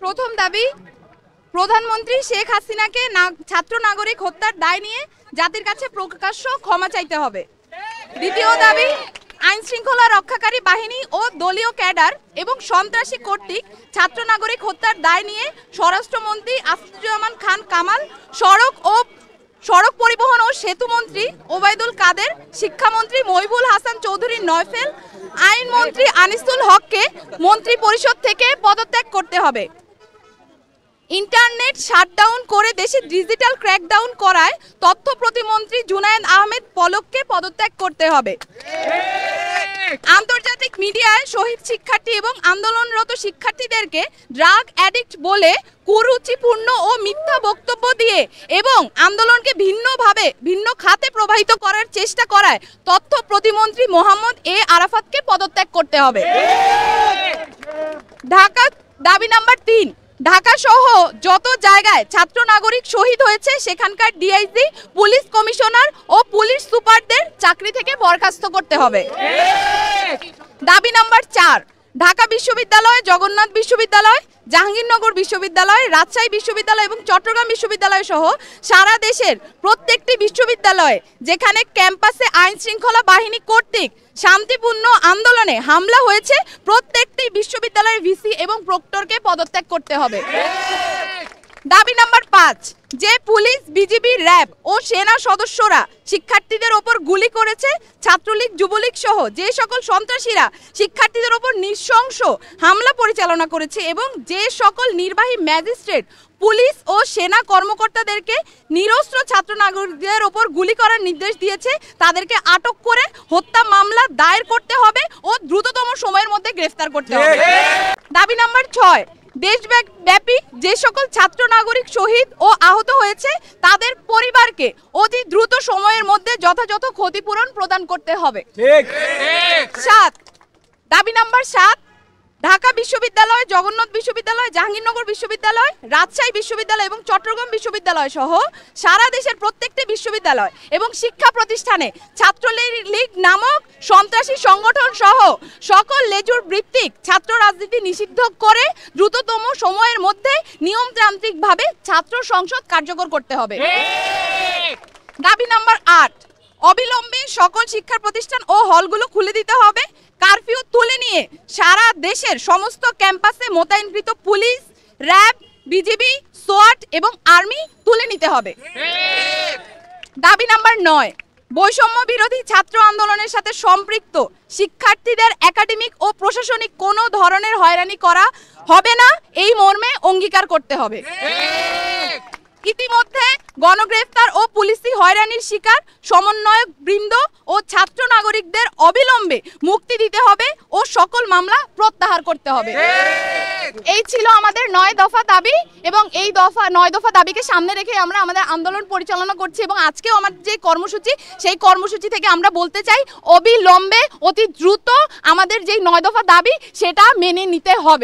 প্রথম দাবি, প্রধানমন্ত্রী শেখ হাসিনাকে ছাত্র নাগরিক হত্যার দায় নিয়ে জাতির কাছে প্রকাশ্য ক্ষমা চাইতে হবে। দ্বিতীয় দাবি, আইন শৃঙ্খলা রক্ষাকারী বাহিনী ও দলীয় ক্যাডার এবং সন্ত্রাসী কর্তৃক ছাত্র নাগরিক হত্যার দায় নিয়ে স্বরাষ্ট্রমন্ত্রী আসাদুজ্জামান খান কামাল, সড়ক পরিবহন ও সেতু মন্ত্রী ওবায়দুল কাদের, শিক্ষামন্ত্রী মহিবুল হাসান চৌধুরী নয়ফেল, আইনমন্ত্রী আনিসুল হককে মন্ত্রী পরিষদ থেকে পদত্যাগ করতে হবে। ইন্টারনেট শাটডাউন করে দেশে ডিজিটাল ক্র্যাকডাউন করায় তথ্য প্রতিমন্ত্রী জুনায়েদ আহমেদ পলককে পদত্যাগ করতে হবে। আন্তর্জাতিক মিডিয়ায় শহীদ শিক্ষার্থী এবং আন্দোলনরত শিক্ষার্থীদেরকে ড্রাগ অ্যাডিক্ট বলে কুরুচিপূর্ণ ও মিথ্যা বক্তব্য দিয়ে এবং আন্দোলনকে ভিন্ন খাতে প্রবাহিত করার চেষ্টা করায় তথ্য প্রতিমন্ত্রী মোহাম্মদ এ আরাফাতকে পদত্যাগ করতে হবে। দাবি নাম্বার 3, ঢাকা সহ যত জায়গায় ছাত্র নাগরিক শহীদ হয়েছে সেখানকার ডিআইজি, পুলিশ কমিশনার ও পুলিশ সুপারদের চাকরি থেকে বরখাস্ত করতে হবে। দাবি নাম্বার 4, ঢাকা বিশ্ববিদ্যালয়, জগন্নাথ বিশ্ববিদ্যালয়, জাহাঙ্গীরনগর বিশ্ববিদ্যালয়, রাজশাহী বিশ্ববিদ্যালয় এবং চট্টগ্রাম বিশ্ববিদ্যালয় সহ সারা দেশের প্রত্যেকটি বিশ্ববিদ্যালয়ে যেখানে ক্যাম্পাসে আইন শৃঙ্খলা বাহিনী কর্তৃক শান্তিপূর্ণ আন্দোলনে হামলা হয়েছে প্রত্যেকটি বিশ্ববিদ্যালয়ের ভিসি এবং প্রক্টরকে পদত্যাগ করতে হবে। দাবি নাম্বার 5, যে পুলিশ, বিজিবি, র্যাব ও সেনা সদস্যরা শিক্ষার্থীদের ওপর গুলি করেছে, ছাত্রলীগ, যুবলীগ সহ যে সকল সন্ত্রাসীরা শিক্ষার্থীদের ওপর নৃশংস হামলা পরিচালনা করেছে এবং যে সকল নির্বাহী ম্যাজিস্ট্রেট, পুলিশ ও সেনা কর্মকর্তাদেরকে নিরস্ত্র ছাত্র নাগরিকদের ওপর গুলি করার নির্দেশ দিয়েছে তাদেরকে আটক করে হত্যা মামলা দায়ের করতে হবে ও দ্রুততম সময়ের মধ্যে গ্রেফতার করতে হবে। দাবি নাম্বার 6, দেশব্যাপী যে সকল ছাত্র নাগরিক শহীদ ও আহত হয়েছে তাদের পরিবারকে অতি দ্রুত সময়ের মধ্যে যথাযথ ক্ষতিপূরণ প্রদান করতে হবে। দাবি নাম্বার 7, ঢাকা বিশ্ববিদ্যালয়, জগন্নাথ বিশ্ববিদ্যালয়, জাহাঙ্গীরনগর বিশ্ববিদ্যালয়, রাজশাহী বিশ্ববিদ্যালয় এবং চট্টগ্রাম বিশ্ববিদ্যালয় সহ সারা দেশের প্রত্যেকটি বিশ্ববিদ্যালয় এবং শিক্ষা প্রতিষ্ঠানে ছাত্রলীগ নামক সন্ত্রাসী সংগঠন সহ সকল লেজুর ভিত্তিক ছাত্র রাজনীতি নিষিদ্ধ করে দ্রুততম সময়ের মধ্যে নিয়মতান্ত্রিকভাবে ছাত্র সংসদ কার্যকর করতে হবে। দাবি নাম্বার 8, অবিলম্বে সকল শিক্ষা প্রতিষ্ঠান ও হলগুলো খুলে দিতে হবে। কারফিউ তুলে নিয়ে সারা দেশের সমস্ত ক্যাম্পাসে মোতায়েনকৃত পুলিশ, র্যাব, বিজিবি, সোয়াট এবং আর্মি তুলে নিতে হবে। দাবি নাম্বার 9, বৈষম্য বিরোধী ছাত্র আন্দোলনের সাথে সম্পৃক্ত শিক্ষার্থীদের একাডেমিক ও প্রশাসনিক কোনো ধরনের হয়রানি করা হবে না এই মর্মে অঙ্গীকার করতে হবে। ইতিমধ্যে গণগ্রেফতার ও পুলিশি হয়রানির শিকার সমন্বয়ক বৃন্দ ও ছাত্র নাগরিকদের অবিলম্বে মুক্তি দিতে হবে ও সকল মামলা প্রত্যাহার করতে হবে। এই ছিল আমাদের 9 দফা দাবি এবং এই 9 দফা দাবিকে সামনে রেখে আমরা আমাদের আন্দোলন পরিচালনা করছি এবং আজকেও আমাদের যে কর্মসূচি সেই কর্মসূচি থেকে আমরা বলতে চাই অবিলম্বে অতি দ্রুত আমাদের যেই 9 দফা দাবি সেটা মেনে নিতে হবে।